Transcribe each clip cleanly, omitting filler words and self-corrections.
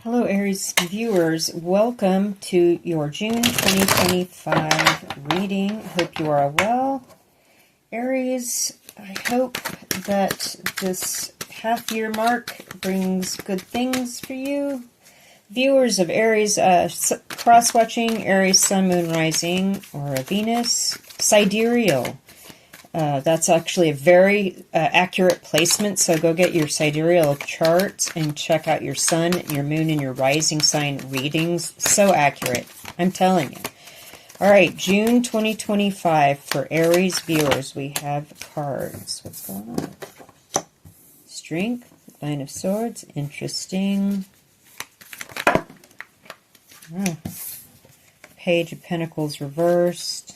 Hello, Aries viewers. Welcome to your June 2025 reading. Hope you are well. Aries, I hope that this half-year mark brings good things for you. Viewers of Aries, cross-watching Aries, Sun, Moon, Rising, or a Venus, sidereal. That's actually a very accurate placement, so go get your sidereal chart and check out your sun, your moon, and your rising sign readings. So accurate, I'm telling you. All right, June 2025 for Aries viewers, we have cards. What's going on? Strength, Nine of Swords, interesting. Page of Pentacles reversed.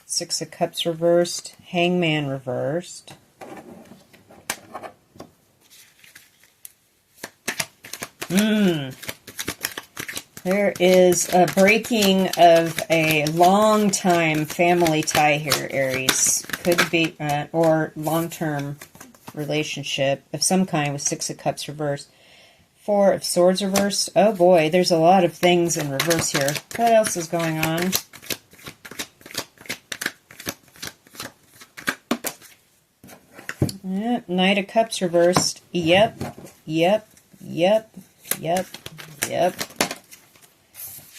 Six of Cups reversed, Hangman reversed. There is a breaking of a long-time family tie here, Aries. Could be, or long-term relationship of some kind with Six of Cups reversed. Four of Swords reversed. Oh boy, there's a lot of things in reverse here. What else is going on? Yep, Knight of Cups reversed. Yep.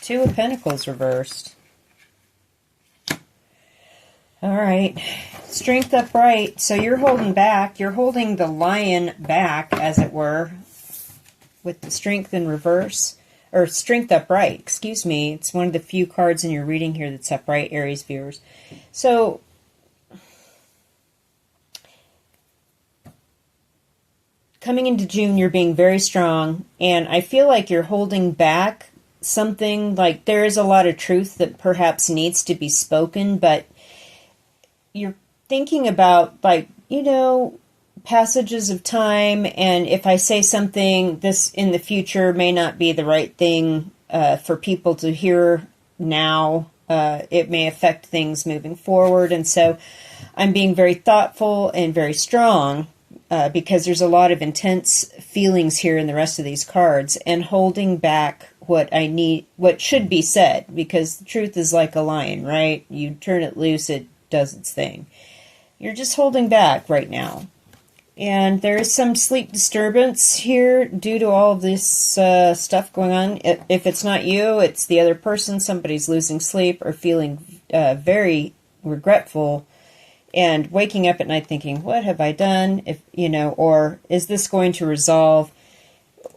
Two of Pentacles reversed. All right. Strength upright. So you're holding back. You're holding the lion back, as it were, with the strength in reverse. Or strength upright, excuse me. It's one of the few cards in your reading here that's upright, Aries viewers. So coming into June, you're being very strong, and I feel like you're holding back something. Like there is a lot of truth that perhaps needs to be spoken, but you're thinking about, like, you know, passages of time, and if I say something, this in the future may not be the right thing for people to hear now. It may affect things moving forward, and so I'm being very thoughtful and very strong. Because there's a lot of intense feelings here in the rest of these cards, and holding back what I need, what should be said, because the truth is like a lion, right? You turn it loose, it does its thing. You're just holding back right now. And there is some sleep disturbance here due to all of this stuff going on. If it's not you, it's the other person. Somebody's losing sleep or feeling very regretful, and waking up at night thinking, what have I done? If you know, or is this going to resolve?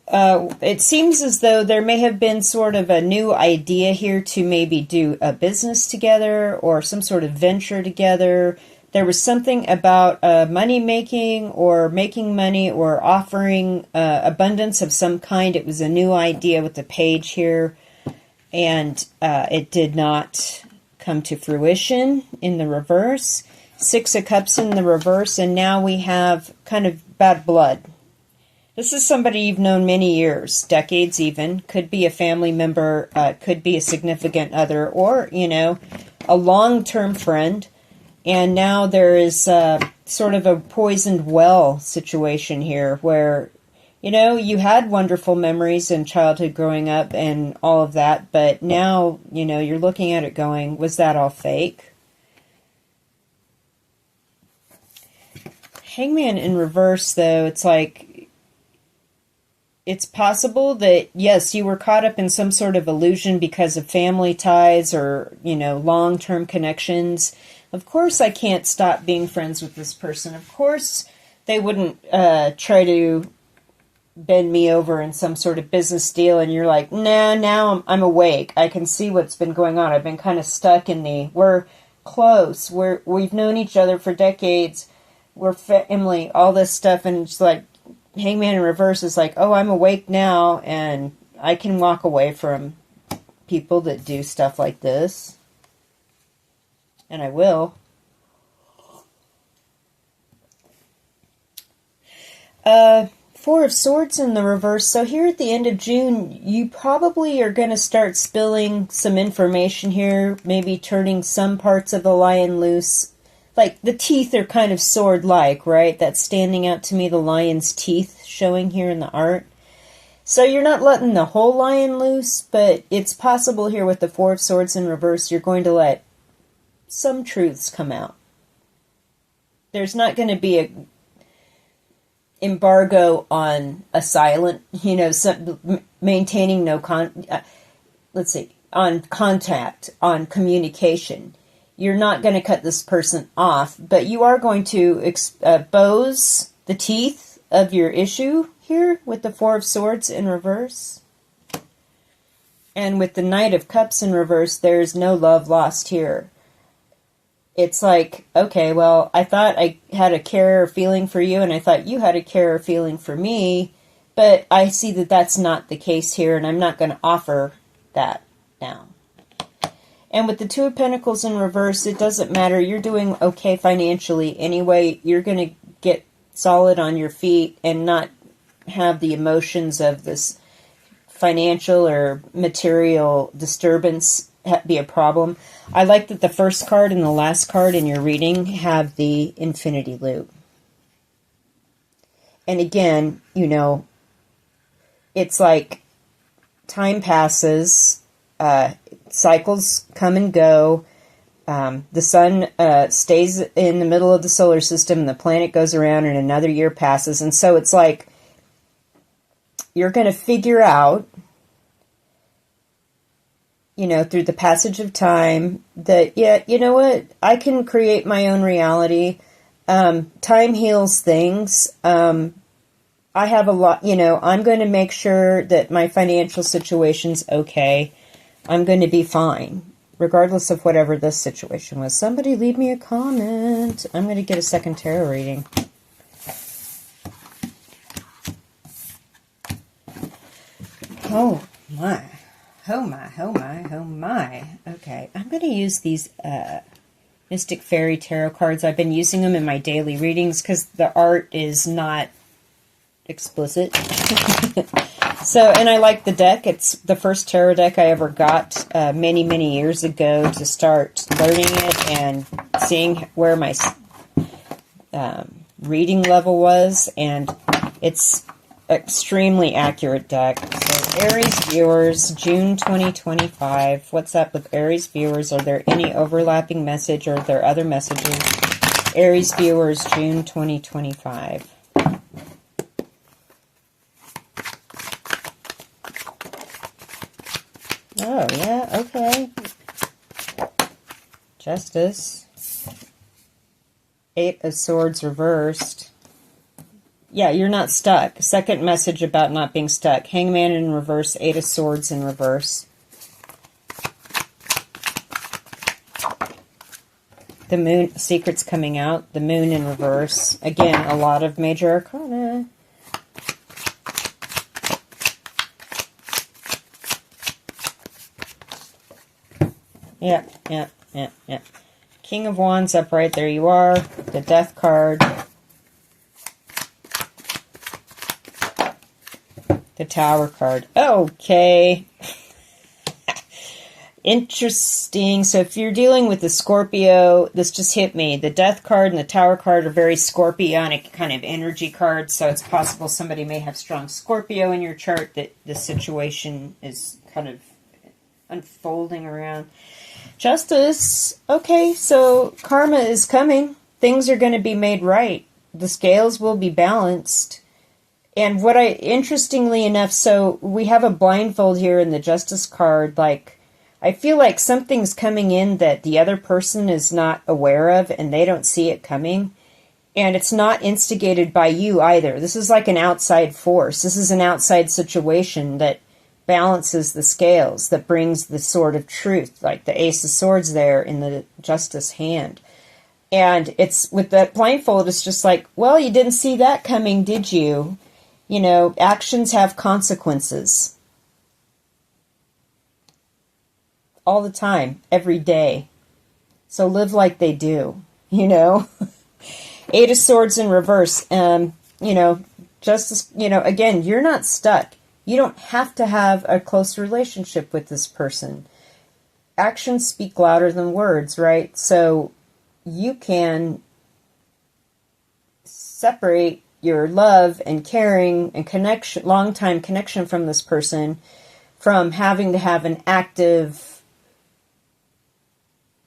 It seems as though there may have been sort of a new idea here to maybe do a business together or some sort of venture together. There was something about money making or making money or offering abundance of some kind. It was a new idea with the page here, and it did not come to fruition in the reverse. Six of Cups in the reverse, and now we have kind of bad blood. This is somebody you've known many years, decades even. Could be a family member, could be a significant other, or, you know, a long-term friend. And now there is sort of a poisoned well situation here where, you know, you had wonderful memories in childhood growing up and all of that, but now, you know, you're looking at it going, was that all fake? Hangman in reverse, though, it's like, it's possible that, yes, you were caught up in some sort of illusion because of family ties or, you know, long-term connections. Of course I can't stop being friends with this person. Of course they wouldn't try to bend me over in some sort of business deal, and you're like, nah, now I'm awake. I can see what's been going on. I've been kind of stuck in we're close. We've known each other for decades. We're family, all this stuff, and it's like Hangman in reverse is like, oh, I'm awake now, and I can walk away from people that do stuff like this. And I will. Four of Swords in the reverse. So here at the end of June, you probably are going to start spilling some information here, maybe turning some parts of the lion loose. like the teeth are kind of sword-like, right? That's standing out to me, the lion's teeth showing here in the art. So you're not letting the whole lion loose, but it's possible here with the Four of Swords in reverse, you're going to let some truths come out. There's not going to be a embargo on a silent, maintaining no on contact, on communication. You're not going to cut this person off, but you are going to expose the teeth of your issue here with the Four of Swords in reverse. And with the Knight of Cups in reverse, there's no love lost here. It's like, okay, well, I thought I had a care or feeling for you, and I thought you had a care or feeling for me, but I see that that's not the case here, and I'm not going to offer that now. And with the Two of Pentacles in reverse, it doesn't matter. You're doing okay financially anyway. You're going to get solid on your feet and not have the emotions of this financial or material disturbance be a problem. I like that the first card and the last card in your reading have the infinity loop. And again, it's like time passes, cycles come and go. The sun stays in the middle of the solar system, and the planet goes around, and another year passes. And so it's like you're going to figure out, through the passage of time, that, yeah, you know what? I can create my own reality. Time heals things. I have a lot, I'm going to make sure that my financial situation's okay. I'm going to be fine, regardless of whatever this situation was. Somebody leave me a comment. I'm going to get a second tarot reading. Oh my. Oh my, oh my, oh my. Okay, I'm going to use these Mystic Fairy Tarot cards. I've been using them in my daily readings because the art is not explicit. So, and I like the deck. It's the first tarot deck I ever got many, many years ago to start learning it and seeing where my reading level was. And it's extremely accurate deck. So Aries viewers, June 2025. What's up with Aries viewers? Are there any overlapping message, or are there other messages? Aries viewers, June 2025. Oh, yeah, okay. Justice. Eight of Swords reversed. Yeah, you're not stuck. Second message about not being stuck. Hangman in reverse, Eight of Swords in reverse. The moon, secrets coming out. The moon in reverse. Again, a lot of major arcana. Yeah. King of Wands upright, there you are. The Death card. The Tower card. Okay. Interesting. So if you're dealing with the Scorpio, this just hit me. The Death card and the Tower card are very Scorpionic kind of energy cards. So it's possible somebody may have strong Scorpio in your chart, that the situation is kind of unfolding around. Justice. Okay, so karma is coming. Things are going to be made right. The scales will be balanced. And interestingly enough, so we have a blindfold here in the Justice card. Like, I feel like something's coming in that the other person is not aware of, and they don't see it coming. And it's not instigated by you either. This is like an outside force. This is an outside situation that balances the scales, that brings the sword of truth, like the Ace of Swords there in the Justice hand. And it's with that blindfold, it's just like, well, you didn't see that coming, did you? Actions have consequences. All the time, every day. So live like they do, Eight of Swords in reverse. Justice, again, you're not stuck. You don't have to have a close relationship with this person. Actions speak louder than words, right? So you can separate your love and caring and connection, long-time connection from this person, from having to have an active,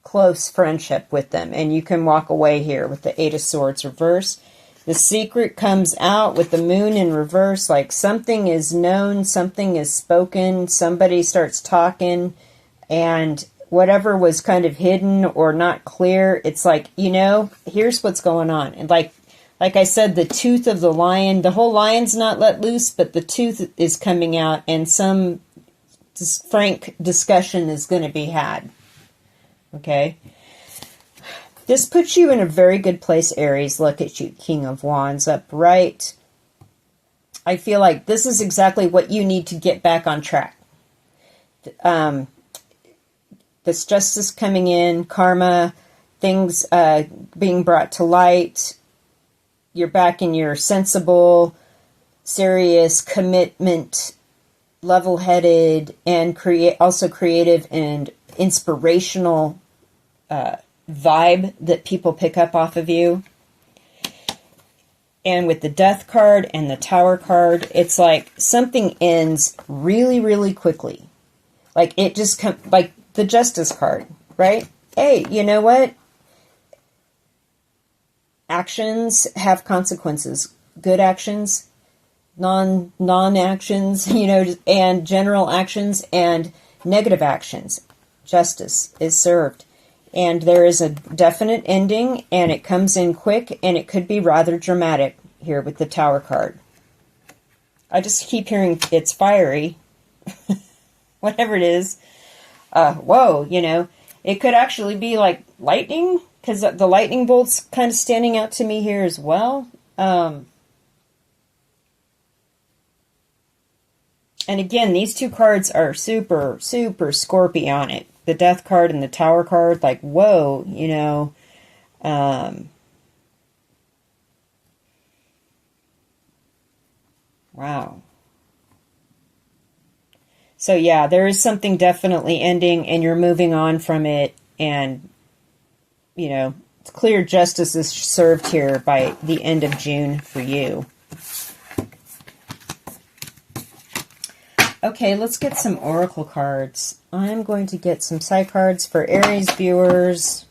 close friendship with them. And you can walk away here with the Eight of Swords reverse. The secret comes out with the moon in reverse, like something is known, something is spoken, somebody starts talking, and whatever was kind of hidden or not clear, it's like, you know, here's what's going on. And like I said, the tooth of the lion, the whole lion's not let loose, but the tooth is coming out, and some frank discussion is going to be had. Okay? This puts you in a very good place, Aries. Look at you, King of Wands, upright. I feel like this is exactly what you need to get back on track. This justice coming in, karma, things being brought to light. You're back in your sensible, serious, commitment, level-headed, and also creative and inspirational vibe that people pick up off of you. And with the Death card and the Tower card, it's like something ends really, really quickly. Like it just comes, like the Justice card, right? Hey, you know what? Actions have consequences. Good actions, non-actions, you know, and general actions and negative actions. Justice is served. And there is a definite ending, and it comes in quick, and it could be rather dramatic here with the Tower card. I just keep hearing it's fiery. Whatever it is. Whoa, you know. It could actually be like lightning, because the lightning bolt's kind of standing out to me here as well. And again, these two cards are super, super Scorpionic. The Death card and the Tower card, like, whoa, you know. Wow. So, yeah, there is something definitely ending, and you're moving on from it, and, you know, it's clear justice is served here by the end of June for you. Okay, let's get some oracle cards. I'm going to get some side cards for Aries viewers.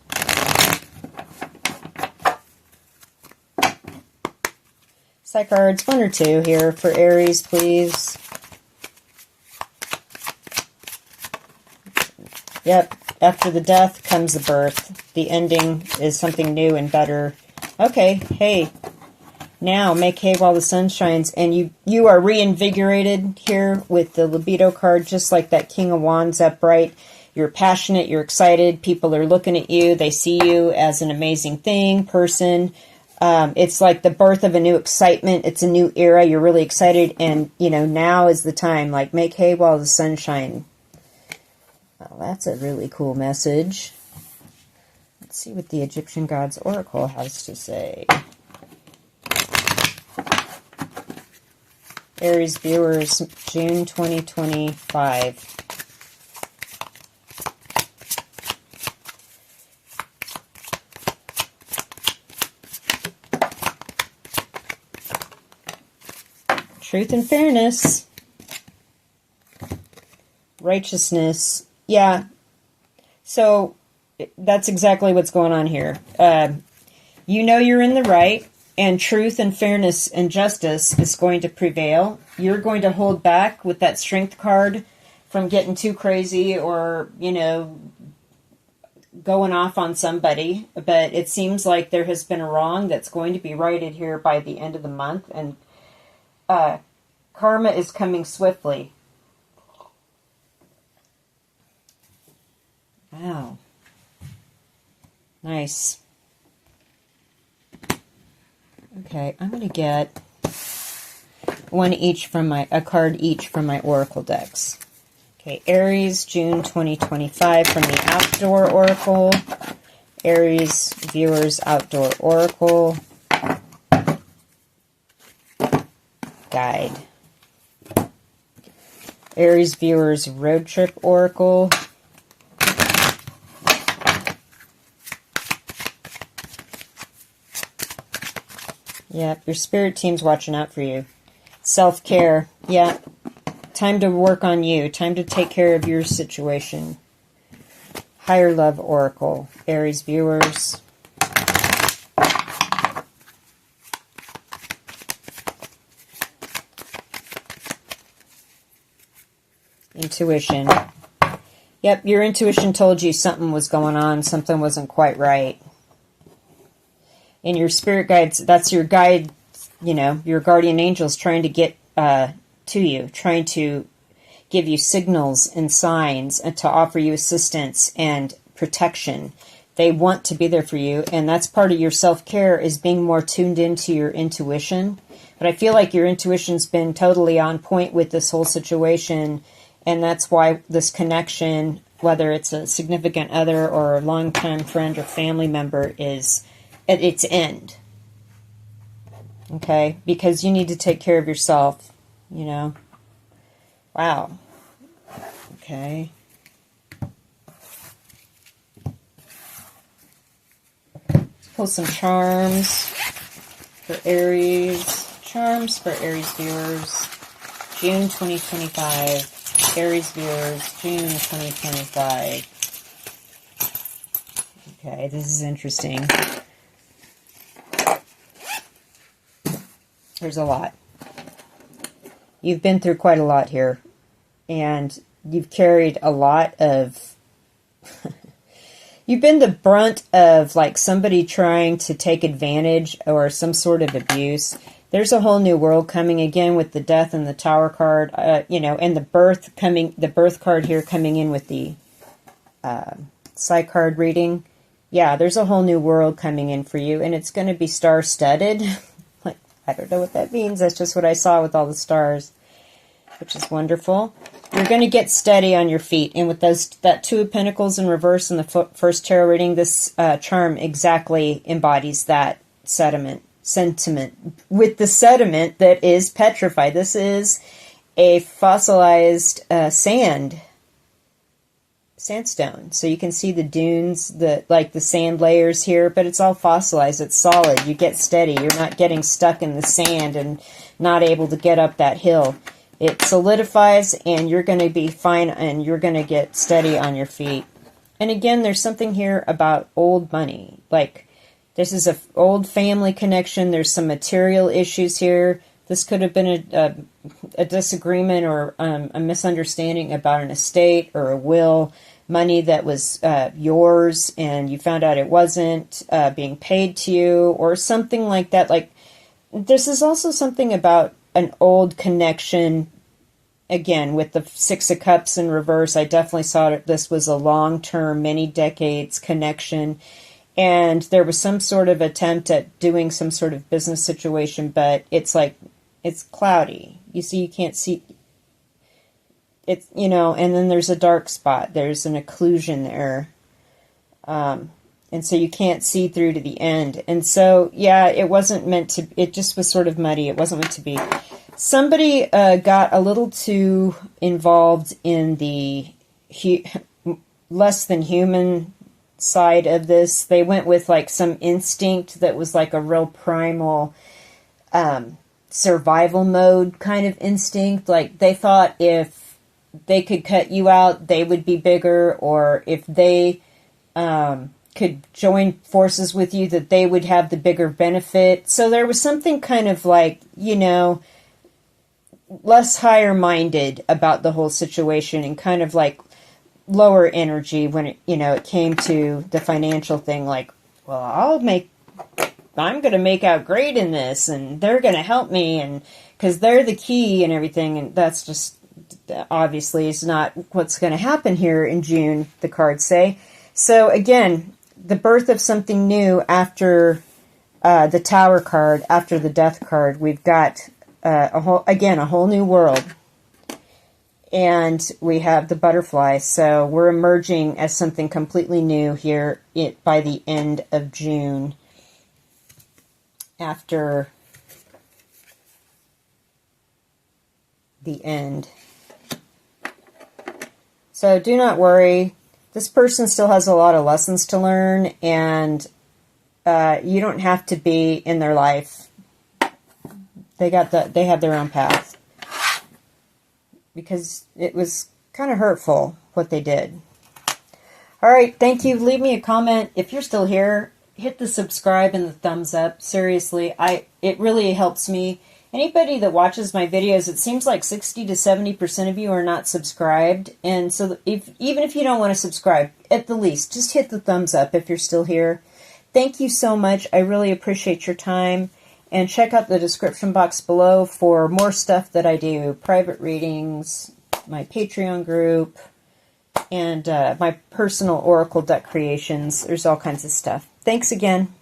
Side cards, 1 or 2 here for Aries, please. Yep, after the death comes the birth. The ending is something new and better. Okay, hey. Now, make hay while the sun shines, and you are reinvigorated here with the libido card, just like that King of Wands upright. You're passionate, you're excited, people are looking at you, they see you as an amazing person. It's like the birth of a new excitement, it's a new era, you're really excited, and, you know, now is the time, like, make hay while the sun shines. Well, that's a really cool message. Let's see what the Egyptian Gods Oracle has to say. Aries viewers, June 2025. Truth and fairness. Righteousness. Yeah. So, that's exactly what's going on here. You know you're in the right. And truth and fairness and justice is going to prevail. You're going to hold back with that strength card from getting too crazy or, you know, going off on somebody. But it seems like there has been a wrong that's going to be righted here by the end of the month. And karma is coming swiftly. Wow. Nice. Okay, I'm going to get a card each from my Oracle decks. Okay, Aries, June 2025 from the Outdoor Oracle. Aries Viewers Outdoor Oracle. Guide. Aries Viewers Road Trip Oracle. Yep, your spirit team's watching out for you. Self-care. Yeah. Time to work on you. Time to take care of your situation. Higher Love Oracle. Aries viewers. Intuition. Yep, your intuition told you something was going on. Something wasn't quite right. And your spirit guides, that's your guide, you know, your guardian angels trying to get to you, trying to give you signals and signs and to offer you assistance and protection. They want to be there for you, and that's part of your self-care, is being more tuned into your intuition. But I feel like your intuition's been totally on point with this whole situation, and that's why this connection, whether it's a significant other or a longtime friend or family member, is at its end. Okay? Because you need to take care of yourself, you know. Wow. Okay. Let's pull some charms for Aries. Charms for Aries viewers. June 2025. Aries viewers, June 2025. Okay, this is interesting. There's a lot. You've been through quite a lot here. And you've carried a lot of... You've been the brunt of, like, somebody trying to take advantage or some sort of abuse. There's a whole new world coming again with the Death and the Tower card, you know, and the birth card here coming in with the Psy card reading. Yeah, there's a whole new world coming in for you, and it's going to be star-studded. Like, I don't know what that means. That's just what I saw with all the stars, which is wonderful. You're going to get steady on your feet, and with that Two of Pentacles in reverse in the first tarot reading, this charm exactly embodies that sentiment. With the sediment that is petrified. This is a fossilized sandstone. So you can see the dunes, like the sand layers here, but it's all fossilized. It's solid. You get steady. You're not getting stuck in the sand and not able to get up that hill. It solidifies, and you're going to be fine, and you're going to get steady on your feet. And again, there's something here about old money. Like, this is an old family connection. There's some material issues here. This could have been a disagreement or a misunderstanding about an estate or a will. Money that was yours, and you found out it wasn't being paid to you, or something like that. Like, this is also something about an old connection. Again, with the Six of Cups in reverse, I definitely saw that this was a long-term, many decades connection. And there was some sort of attempt at doing some sort of business situation, but it's like, it's cloudy. You see, you can't see. It's, you know, and then there's a dark spot. There's an occlusion there. And so you can't see through to the end. And so, yeah, it wasn't meant to, it just was sort of muddy. It wasn't meant to be. Somebody got a little too involved in the less than human side of this. They went with like some instinct that was like a real primal survival mode kind of instinct. Like, they thought if they could cut you out, they would be bigger, or if they could join forces with you, that they would have the bigger benefit. So there was something kind of like, you know, less higher-minded about the whole situation, and kind of like lower energy when it, you know, it came to the financial thing. Like, well, I'm going to make out great in this, and they're going to help me, and because they're the key and everything. And that's just obviously is not what's going to happen here in June, the cards say. So again, the birth of something new after the Tower card, after the Death card, we've got a whole new world. And we have the Butterfly. So we're emerging as something completely new here by the end of June, after the end. So do not worry. This person still has a lot of lessons to learn, and you don't have to be in their life They have their own path. Because it was kind of hurtful what they did. All right, thank you. Leave me a comment. If you're still here, hit the subscribe and the thumbs up. Seriously, it really helps me. Anybody that watches my videos, it seems like 60 to 70% of you are not subscribed. And so even if you don't want to subscribe, at the least, just hit the thumbs up if you're still here. Thank you so much. I really appreciate your time. And check out the description box below for more stuff that I do. Private readings, my Patreon group, and my personal Oracle deck creations. There's all kinds of stuff. Thanks again.